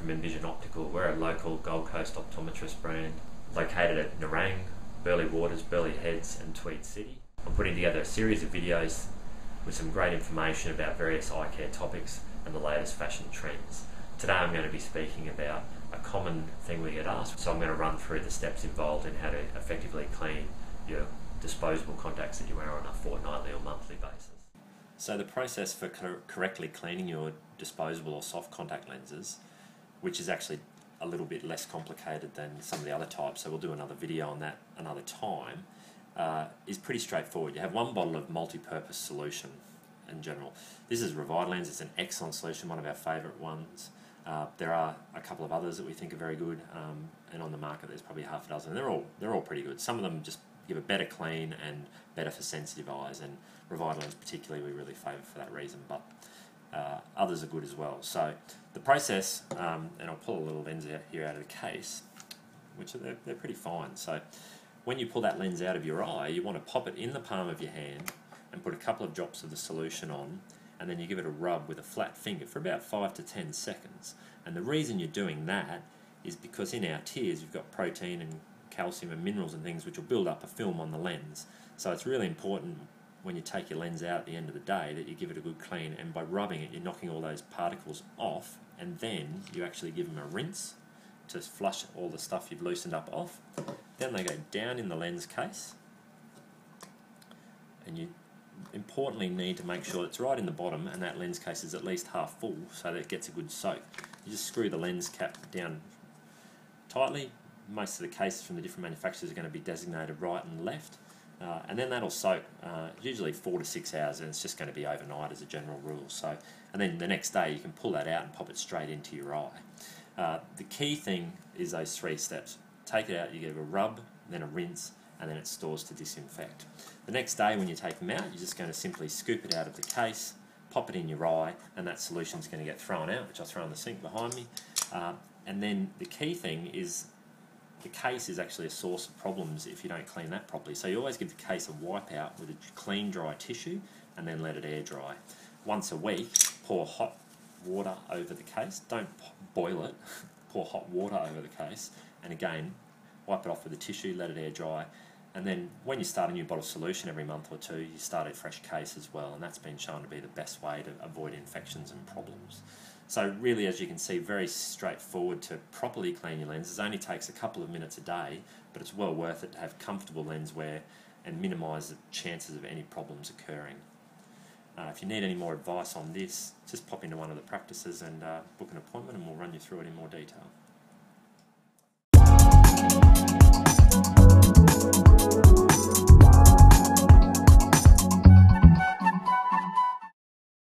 from Envision Optical. We're a local Gold Coast optometrist brand located at Nerang, Burleigh Waters, Burleigh Heads and Tweed City. I'm putting together a series of videos with some great information about various eye care topics and the latest fashion trends. Today I'm going to be speaking about a common thing we get asked, so I'm going to run through the steps involved in how to effectively clean your disposable contacts that you wear on a fortnightly or monthly basis. So the process for correctly cleaning your disposable or soft contact lenses, which is actually a little bit less complicated than some of the other types, so we'll do another video on that another time, is pretty straightforward. You have one bottle of multi-purpose solution in general. This is Revitolens. It's an excellent solution, one of our favourite ones. There are a couple of others that we think are very good, and on the market there's probably half a dozen. They're all pretty good. Some of them just give a better clean and better for sensitive eyes, and Revitolens particularly we really favour for that reason, but others are good as well. So the process, and I'll pull a little lens out here out of the case, which they're pretty fine. So when you pull that lens out of your eye, you want to pop it in the palm of your hand and put a couple of drops of the solution on, and then you give it a rub with a flat finger for about 5 to 10 seconds. And the reason you're doing that is because in our tears you've got protein and calcium and minerals and things which will build up a film on the lens. So it's really important when you take your lens out at the end of the day that you give it a good clean, and by rubbing it you're knocking all those particles off, and then you actually give them a rinse to flush all the stuff you've loosened up off. Then they go down in the lens case, and you importantly need to make sure it's right in the bottom and that lens case is at least half full so that it gets a good soak. You just screw the lens cap down tightly. Most of the cases from the different manufacturers are going to be designated right and left, and then that'll soak usually 4 to 6 hours, and it's just going to be overnight as a general rule. So, and then the next day you can pull that out and pop it straight into your eye. The key thing is those 3 steps. Take it out, you give a rub, then a rinse, and then it stores to disinfect. The next day when you take them out, you're just going to simply scoop it out of the case, pop it in your eye, and that solution's going to get thrown out, which I'll throw in the sink behind me. And then the key thing is the case is actually a source of problems if you don't clean that properly. So you always give the case a wipe out with a clean dry tissue and then let it air dry. Once a week, pour hot water over the case. Don't boil it, pour hot water over the case, and again wipe it off with a tissue, let it air dry, and then when you start a new bottle of solution every month or two, you start a fresh case as well, and that's been shown to be the best way to avoid infections and problems. So really, as you can see, very straightforward to properly clean your lenses. It only takes a couple of minutes a day, but it's well worth it to have comfortable lens wear and minimise the chances of any problems occurring. If you need any more advice on this, just pop into one of the practices and book an appointment, and we'll run you through it in more detail.